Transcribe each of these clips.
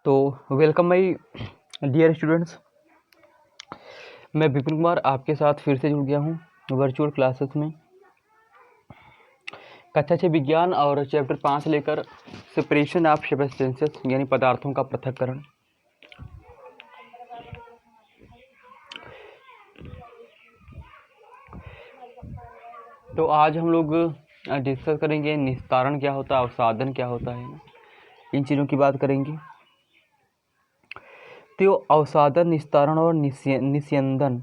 तो welcome my dear students. मैं विपिन कुमार आपके साथ फिर से जुड़ गया हूँ वर्चुअल क्लासेस में। कक्षा 6 विज्ञान और चैप्टर 5 लेकर सेपरेशन ऑफ सब्सटेंसेस यानी पदार्थों का पृथक्करण। तो आज हम लोग डिस्कस करेंगे निस्तारण क्या होता है, अवसादन क्या होता है, इन चीज़ों की बात करेंगे। तो अवसादन, निस्तारण और निस्यंदन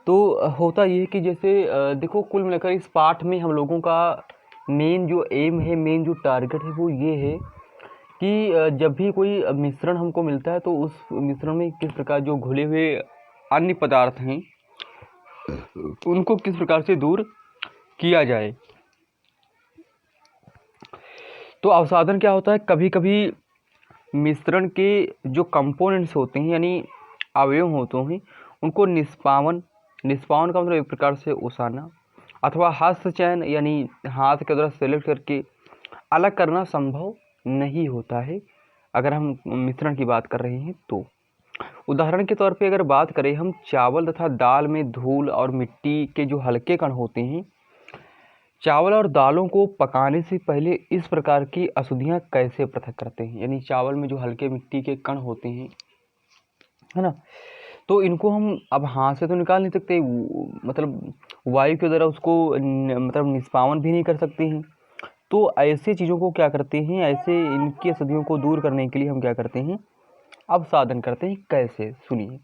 तो होता ये है कि जैसे देखो, कुल मिलाकर इस पाठ में हम लोगों का मेन जो एम है, मेन जो टारगेट है वो ये है कि जब भी कोई मिश्रण हमको मिलता है तो उस मिश्रण में किस प्रकार जो घुले हुए अन्य पदार्थ हैं उनको किस प्रकार से दूर किया जाए। तो अवसादन क्या होता है, कभी कभी मिश्रण के जो कंपोनेंट्स होते हैं यानी अवयव होते हैं उनको निष्पावन का मतलब एक प्रकार से ओसाना अथवा हस्तचयन यानी हाथ के द्वारा सेलेक्ट करके अलग करना संभव नहीं होता है अगर हम मिश्रण की बात कर रहे हैं तो। उदाहरण के तौर पे अगर बात करें हम चावल तथा दाल में धूल और मिट्टी के जो हल्के कण होते हैं, चावल और दालों को पकाने से पहले इस प्रकार की अशुद्धियाँ कैसे पृथक करते हैं, यानी चावल में जो हल्के मिट्टी के कण होते हैं, है ना, तो इनको हम अब हाथ से तो निकाल नहीं सकते, मतलब वायु के द्वारा उसको मतलब निष्पावन भी नहीं कर सकते हैं। तो ऐसे चीज़ों को क्या करते हैं, ऐसे इनकी अशुद्धियों को दूर करने के लिए हम क्या करते हैं, अवसादन करते हैं। कैसे, सुनिए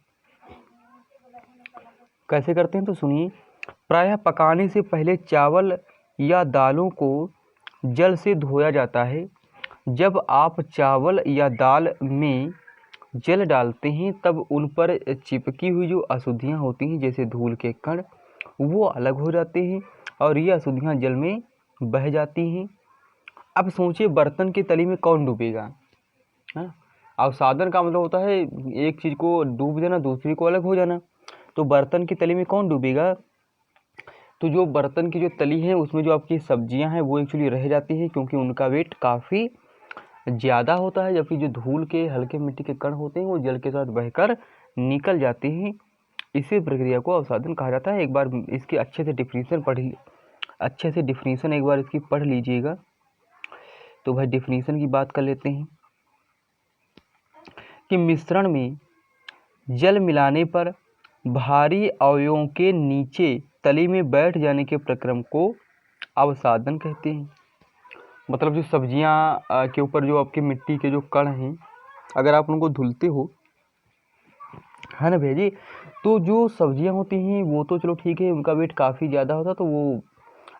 कैसे करते हैं तो सुनिए। प्रायः पकाने से पहले चावल या दालों को जल से धोया जाता है। जब आप चावल या दाल में जल डालते हैं तब उन पर चिपकी हुई जो अशुद्धियाँ होती हैं जैसे धूल के कण वो अलग हो जाते हैं और ये अशुद्धियाँ जल में बह जाती हैं। अब सोचिए, बर्तन की तली में कौन डूबेगा, है ना। अवसादन का मतलब होता है एक चीज़ को डूब जाना, दूसरी को अलग हो जाना। तो बर्तन की तली में कौन डूबेगा, तो जो बर्तन की जो तली है उसमें जो आपकी सब्जियां हैं वो एक्चुअली रह जाती हैं क्योंकि उनका वेट काफ़ी ज़्यादा होता है, जबकि जो धूल के हल्के मिट्टी के कण होते हैं वो जल के साथ बहकर निकल जाते हैं। इसी प्रक्रिया को अवसादन कहा जाता है। एक बार इसकी अच्छे से डिफिनीशन एक बार इसकी पढ़ लीजिएगा। तो भाई डिफिनीशन की बात कर लेते हैं कि मिश्रण में जल मिलाने पर भारी अवयवों के नीचे तली में बैठ जाने के प्रक्रम को अवसादन कहते हैं। मतलब जो सब्जियां के ऊपर जो आपके मिट्टी के जो कण हैं, अगर आप उनको धुलते हो, है ना भैया जी, तो जो सब्जियां होती हैं वो तो चलो ठीक है, उनका वेट काफ़ी ज़्यादा होता है तो वो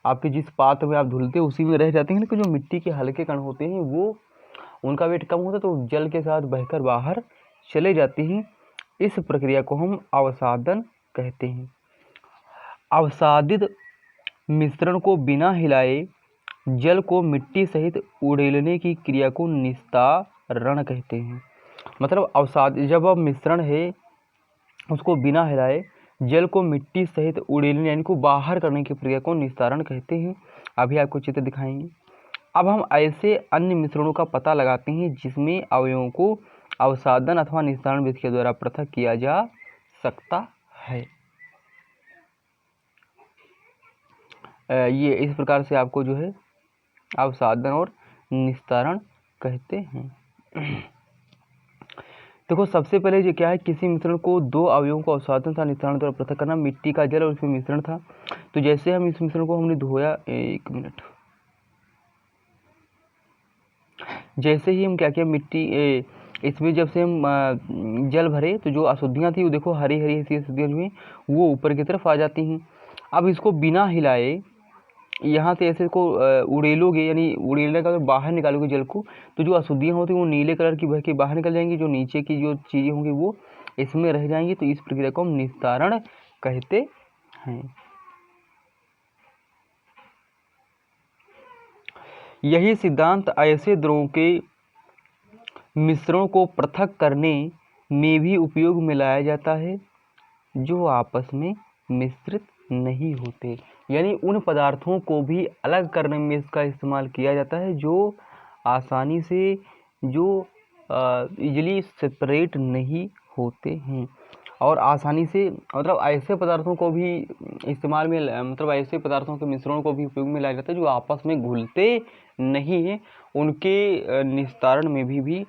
आपके जिस पात्र में आप धुलते हो उसी में रह जाते हैं। लेकिन जो मिट्टी के हल्के कण होते हैं वो उनका वेट कम होता है तो जल के साथ बहकर बाहर चले जाती हैं। इस प्रक्रिया को हम अवसादन कहते हैं। अवसादित मिश्रण को बिना हिलाए जल को मिट्टी सहित उड़ेलने की क्रिया को निस्तारण कहते हैं। मतलब जब अब मिश्रण है उसको बिना हिलाए जल को मिट्टी सहित उड़ेलने यानी को बाहर करने की प्रक्रिया को निस्तारण कहते हैं। अभी आपको चित्र दिखाएंगे। अब हम ऐसे अन्य मिश्रणों का पता लगाते हैं जिसमें अवयवों को अवसादन अथवा निस्तारण विधि के द्वारा पृथक किया जा सकता है। ये इस प्रकार से आपको जो है अवसादन और निस्तारण कहते हैं। देखो, सबसे पहले ये क्या है, किसी मिश्रण को दो अवयवों को अवसादन तथा निस्तारण द्वारा पृथक करना। मिट्टी का जल और उसमें मिश्रण था, तो जैसे हम इस मिश्रण को हमने धोया, एक मिनट, जैसे ही हम क्या किया, मिट्टी इसमें जब से हम जल भरे तो जो अशुद्धियाँ थी वो देखो हरी हरी ऐसी अशुद्धियाँ जो हैं वो ऊपर की तरफ आ जाती हैं। अब इसको बिना हिलाए यहाँ से ऐसे को उड़ेलोगे, यानी उड़ेलने का बाहर निकालोगे जल को, तो जो अशुद्धियाँ होती हैं वो नीले कलर की बह के बाहर निकल जाएंगी, जो नीचे की जो चीज़ें होंगी वो इसमें रह जाएंगी। तो इस प्रक्रिया को हम निस्तारण कहते हैं। यही सिद्धांत ऐसे द्रवों के मिश्रणों को पृथक करने में भी उपयोग में लाया जाता है जो आपस में मिश्रित नहीं होते, यानी उन पदार्थों को भी अलग करने में इसका इस्तेमाल किया जाता है जो आसानी से जो इजीली सेपरेट नहीं होते हैं और आसानी से मतलब ऐसे पदार्थों को भी इस्तेमाल में मतलब ऐसे पदार्थों के मिश्रणों को भी उपयोग में लाया जाता है जो आपस में घुलते नहीं हैं, उनके निस्तारण में भी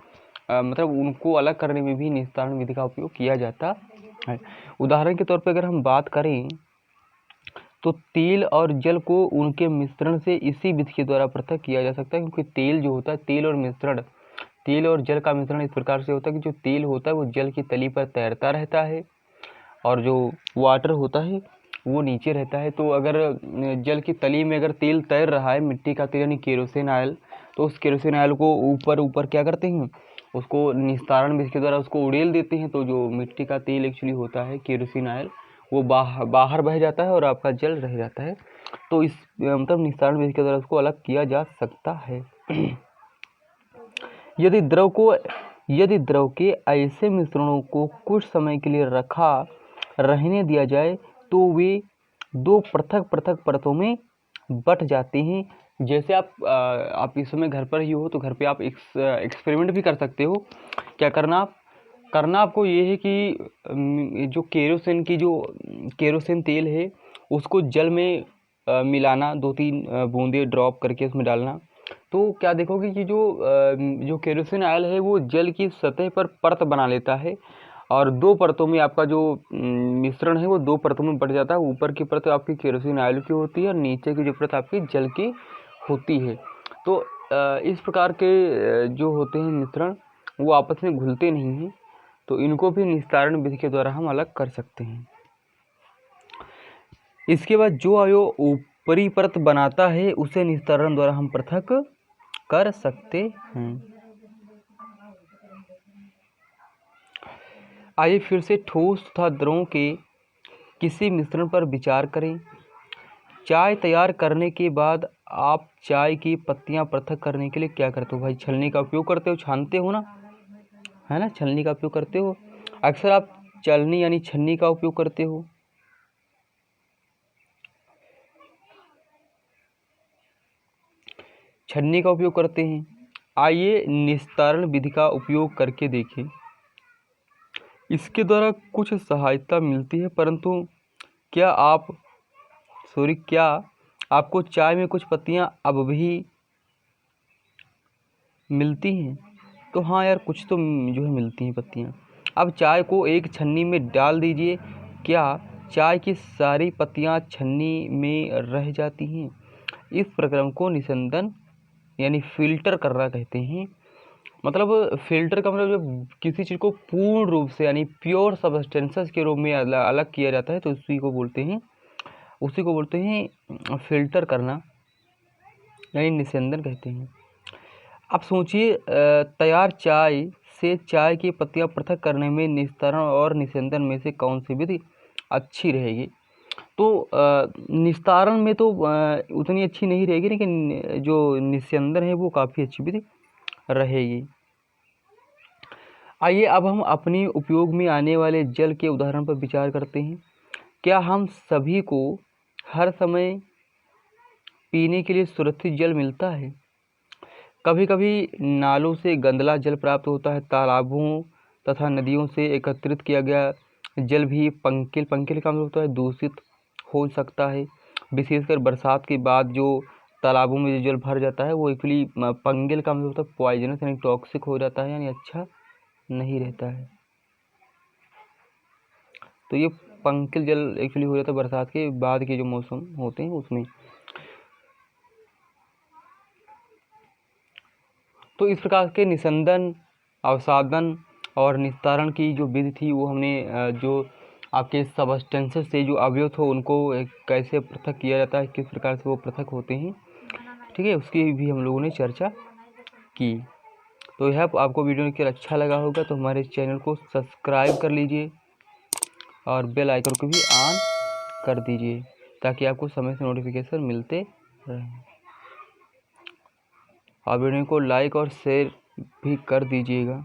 मतलब उनको अलग करने में भी निस्तारण विधि का उपयोग किया जाता है। उदाहरण के तौर पर अगर हम बात करें तो तेल और जल को उनके मिश्रण से इसी विधि के द्वारा पृथक किया जा सकता है, क्योंकि तेल जो होता है तेल और जल का मिश्रण इस प्रकार से होता है कि जो तेल होता है वो जल की तली पर तैरता रहता है और जो वाटर होता है वो नीचे रहता है। तो अगर जल की तली में अगर तेल तैर रहा है, मिट्टी का तेल यानी केरोसिन ऑयल, तो उस केरोसिन ऑयल को ऊपर क्या करते हैं, उसको निस्तारण विधि के द्वारा उसको उड़ेल देते हैं। तो जो मिट्टी का तेल एक्चुअली होता है केरोसिन ऑयल वो बाहर बह जाता है और आपका जल रह जाता है। तो इस मतलब निस्तारण विधि के द्वारा उसको अलग किया जा सकता है। यदि द्रव के ऐसे मिश्रणों को कुछ समय के लिए रहने दिया जाए तो वे दो पृथक पृथक परतों में बट जाते हैं। जैसे आप इस समय घर पर ही हो तो घर पे आप एक्सपेरिमेंट भी कर सकते हो। क्या करना आपको ये है कि जो केरोसिन तेल है उसको जल में मिलाना, 2-3 बूंदे ड्रॉप करके उसमें डालना। तो क्या देखोगे कि जो केरोसिन ऑयल है वो जल की सतह पर परत बना लेता है और दो परतों में आपका जो मिश्रण है वो दो परतों में बट जाता है। ऊपर की परत आपकी केरोसिन ऑयल की होती है और नीचे की जो परत आपकी जल की होती है। तो इस प्रकार के जो होते हैं मिश्रण वो आपस में घुलते नहीं हैं, तो इनको भी निस्तारण विधि के द्वारा हम अलग कर सकते हैं। इसके बाद जो अवयव ऊपरी परत बनाता है उसे निस्तारण द्वारा हम पृथक कर सकते हैं। आइए फिर से ठोस तथा द्रवों के किसी मिश्रण पर विचार करें। चाय तैयार करने के बाद आप चाय की पत्तियां पृथक करने के लिए क्या करते हो भाई? छलनी का उपयोग करते हो, छानते हो ना, है ना, छलनी का उपयोग करते हो। अक्सर आप चलनी यानी छन्नी का उपयोग करते हो। छन्नी का उपयोग करते हैं। आइए निस्तारण विधि का उपयोग करके देखें। इसके द्वारा कुछ सहायता मिलती है, परंतु क्या आपको चाय में कुछ पत्तियां अब भी मिलती हैं? तो हाँ यार, कुछ तो जो है मिलती हैं पत्तियां। अब चाय को एक छन्नी में डाल दीजिए। क्या चाय की सारी पत्तियां छन्नी में रह जाती हैं? इस प्रक्रम को निस्यंदन यानी फिल्टर करना कहते हैं। मतलब फिल्टर का मतलब जब किसी चीज़ को पूर्ण रूप से यानी प्योर सब्सटेंसेस के रूप में अलग किया जाता है तो उसी को बोलते हैं फिल्टर करना यानी निस्यंदन कहते हैं। अब सोचिए, तैयार चाय से चाय की पत्तियां पृथक करने में निस्तारण और निस्यंदन में से कौन सी विधि अच्छी रहेगी? तो निस्तारण में तो उतनी अच्छी नहीं रहेगी, लेकिन जो निस्यंदन है वो काफ़ी अच्छी विधि रहेगी। आइए अब हम अपनी उपयोग में आने वाले जल के उदाहरण पर विचार करते हैं। क्या हम सभी को हर समय पीने के लिए सुरक्षित जल मिलता है? कभी कभी नालों से गंदला जल प्राप्त होता है। तालाबों तथा नदियों से एकत्रित किया गया जल भी पंकिल का मतलब होता है दूषित हो सकता है। विशेषकर बरसात के बाद जो तालाबों में जो जल भर जाता है वो एक्चुअली पंकिल का मतलब होता है पॉइजनस यानी टॉक्सिक हो जाता है, यानी अच्छा नहीं रहता है। तो ये पंकिल जल एक्चुअली हो जाता है बरसात के बाद के जो मौसम होते हैं उसमें। तो इस प्रकार के निस्यंदन, अवसादन और निस्तारण की जो विधि थी वो हमने जो आपके सब्सटेंसेस से जो अवयव थे उनको कैसे पृथक किया जाता है, किस प्रकार से वो पृथक होते हैं, ठीक है, उसकी भी हम लोगों ने चर्चा की। तो यह आपको वीडियो लेकर अच्छा लगा होगा तो हमारे चैनल को सब्सक्राइब कर लीजिए और बेल आइकन को भी ऑन कर दीजिए ताकि आपको समय से नोटिफिकेशन मिलते रहें। और वीडियो को लाइक और शेयर भी कर दीजिएगा।